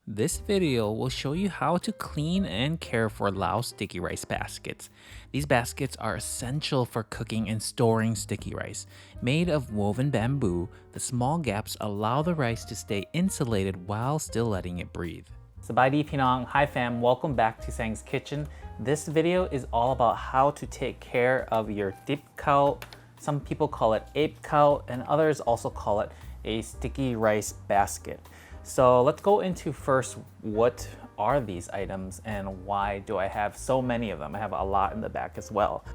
This video will show you how to clean and care for Lao sticky rice baskets. These baskets are essential for cooking and storing sticky rice. Made of woven bamboo, the small gaps allow the rice to stay insulated while still letting it breathe. Sabaydi Pinong, hi fam, welcome back to Saeng's Kitchen. This video is all about how to take care of your dip kao. Some people call it ape kao and others also call it a sticky rice basket. So let's go into first, what are these items and why do I have so many of them? I have a lot in the back as well.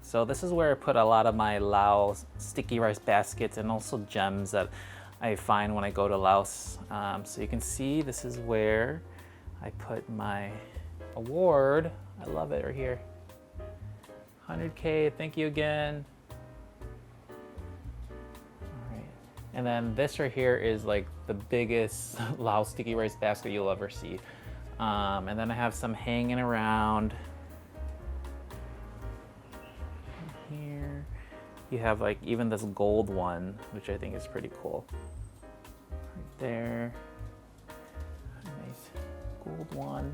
So this is where I put a lot of my Laos sticky rice baskets and also gems that I find when I go to Laos. So you can see this is where I put my award. I love it right here. 100K, thank you again. And then this right here is like the biggest Lao sticky rice basket you'll ever see. And then I have some hanging around. Here, you have like even this gold one, which I think is pretty cool. Right there, nice gold one.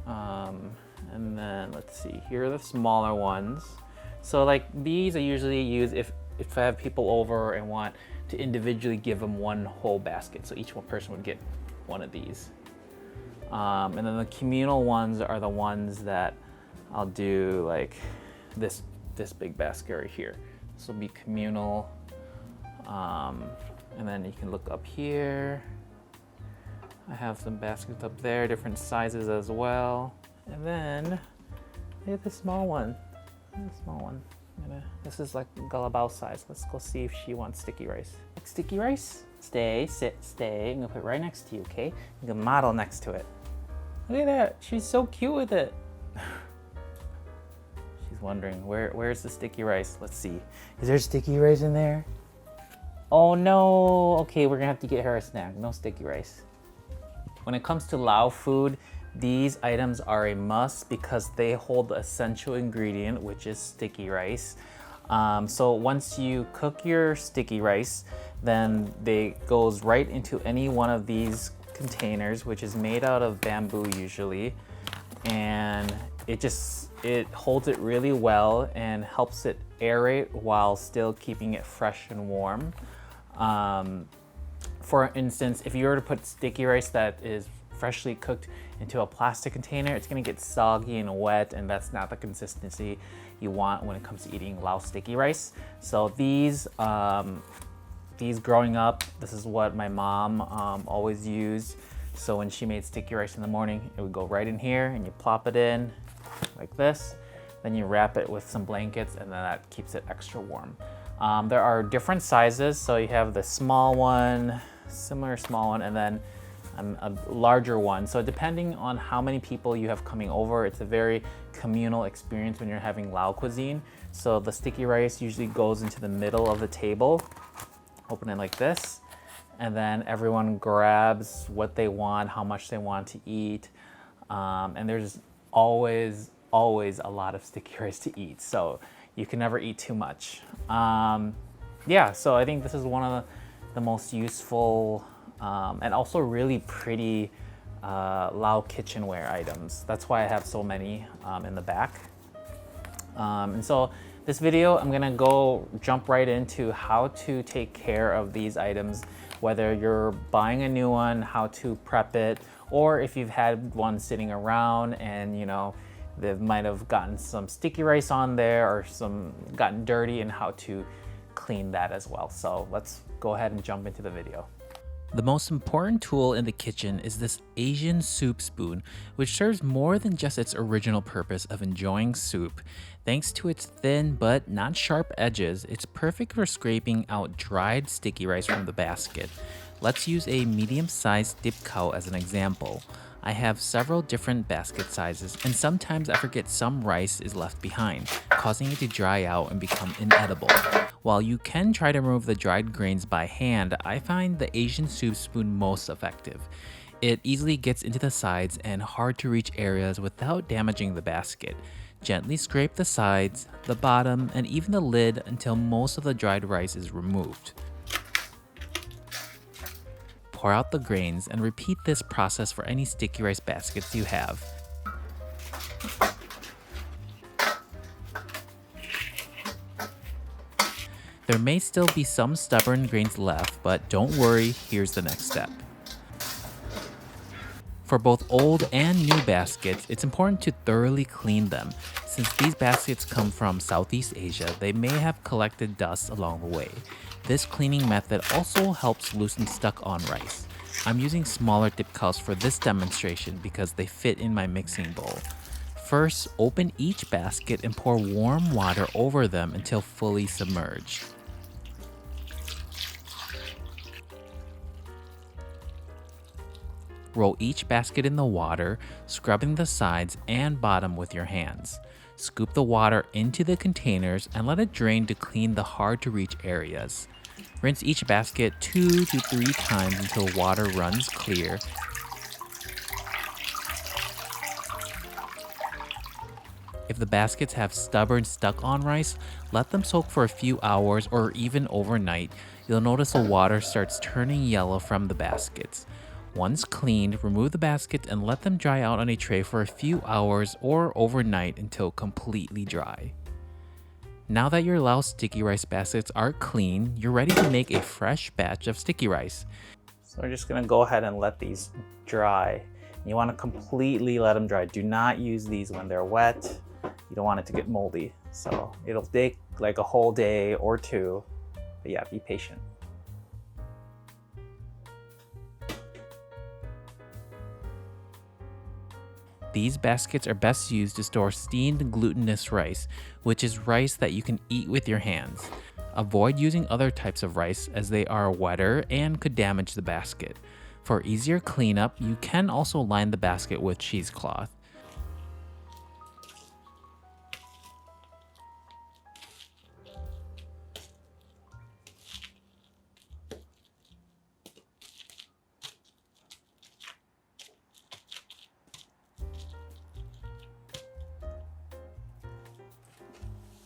And then let's see, here are the smaller ones. So like these I usually use if I have people over and want to individually give them one whole basket. So each one person would get one of these. And then the communal ones are the ones that I'll do like this big basket right here. This will be communal. And then you can look up here. I have some baskets up there, different sizes as well. And then I have the small one. The small one. This is like galabao size. Let's go see if she wants sticky rice. Like sticky rice? Stay, sit, stay. I'm gonna put it right next to you, okay? I'm gonna model next to it. Look at that, she's so cute with it. She's wondering, where's the sticky rice? Let's see. Is there sticky rice in there? Oh no, okay, we're gonna have to get her a snack. No sticky rice. When it comes to Lao food, these items are a must because they hold the essential ingredient, which is sticky rice. So once you cook your sticky rice, then they goes right into any one of these containers, which is made out of bamboo usually. And it holds it really well and helps it aerate while still keeping it fresh and warm. For instance, if you were to put sticky rice that is freshly cooked into a plastic container, it's gonna get soggy and wet, and that's not the consistency you want when it comes to eating Lao sticky rice. So these growing up, this is what my mom always used. So when she made sticky rice in the morning, it would go right in here and you plop it in like this. Then you wrap it with some blankets and then that keeps it extra warm. There are different sizes. So you have the small one, similar small one, and then a larger one. So depending on how many people you have coming over, it's a very communal experience when you're having Lao cuisine. So the sticky rice usually goes into the middle of the table. Open it like this, and then everyone grabs what they want, how much they want to eat. And there's always a lot of sticky rice to eat. So you can never eat too much. Yeah, so I think this is one of the most useful and also really pretty Lao kitchenware items. That's why I have so many in the back. And so this video, I'm gonna jump right into how to take care of these items, whether you're buying a new one, how to prep it, or if you've had one sitting around and you know, they might have gotten some sticky rice on there or gotten dirty, and how to clean that as well. So let's go ahead and jump into the video. The most important tool in the kitchen is this Asian soup spoon, which serves more than just its original purpose of enjoying soup. Thanks to its thin but not sharp edges, it's perfect for scraping out dried sticky rice from the basket. Let's use a medium-sized dip kao as an example. I have several different basket sizes, and sometimes I forget some rice is left behind, causing it to dry out and become inedible. While you can try to remove the dried grains by hand, I find the Asian soup spoon most effective. It easily gets into the sides and hard to reach areas without damaging the basket. Gently scrape the sides, the bottom, and even the lid until most of the dried rice is removed. pour out the grains and repeat this process for any sticky rice baskets you have. There may still be some stubborn grains left, but don't worry, here's the next step. For both old and new baskets, it's important to thoroughly clean them. Since these baskets come from Southeast Asia, they may have collected dust along the way. This cleaning method also helps loosen stuck-on rice. I'm using smaller dip cups for this demonstration because they fit in my mixing bowl. First, open each basket and pour warm water over them until fully submerged. Roll each basket in the water, scrubbing the sides and bottom with your hands. Scoop the water into the containers and let it drain to clean the hard-to-reach areas. Rinse each basket 2 to 3 times until water runs clear. If the baskets have stubborn stuck-on rice, let them soak for a few hours or even overnight. You'll notice the water starts turning yellow from the baskets. Once cleaned, remove the baskets and let them dry out on a tray for a few hours or overnight until completely dry. Now that your Lao sticky rice baskets are clean, you're ready to make a fresh batch of sticky rice. So we're just gonna go ahead and let these dry. You wanna completely let them dry. Do not use these when they're wet. You don't want it to get moldy. So it'll take like a whole day or two, but yeah, be patient. These baskets are best used to store steamed glutinous rice, which is rice that you can eat with your hands. Avoid using other types of rice as they are wetter and could damage the basket. For easier cleanup, you can also line the basket with cheesecloth.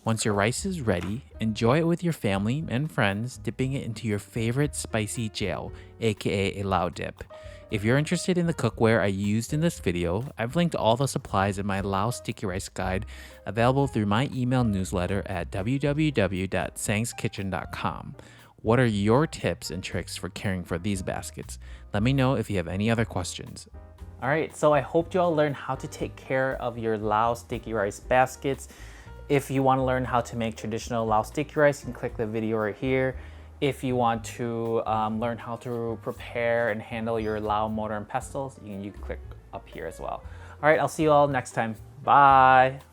Once your rice is ready, enjoy it with your family and friends, dipping it into your favorite spicy gel, aka a Lao dip. If you're interested in the cookware I used in this video, I've linked all the supplies in my Lao sticky rice guide, available through my email newsletter at www.saengskitchen.com. What are your tips and tricks for caring for these baskets? Let me know if you have any other questions. Alright, so I hope you all learned how to take care of your Lao sticky rice baskets. If you want to learn how to make traditional Lao sticky rice, you can click the video right here. If you want to learn how to prepare and handle your Lao mortar and pestles, you can click up here as well. All right, I'll see you all next time. Bye.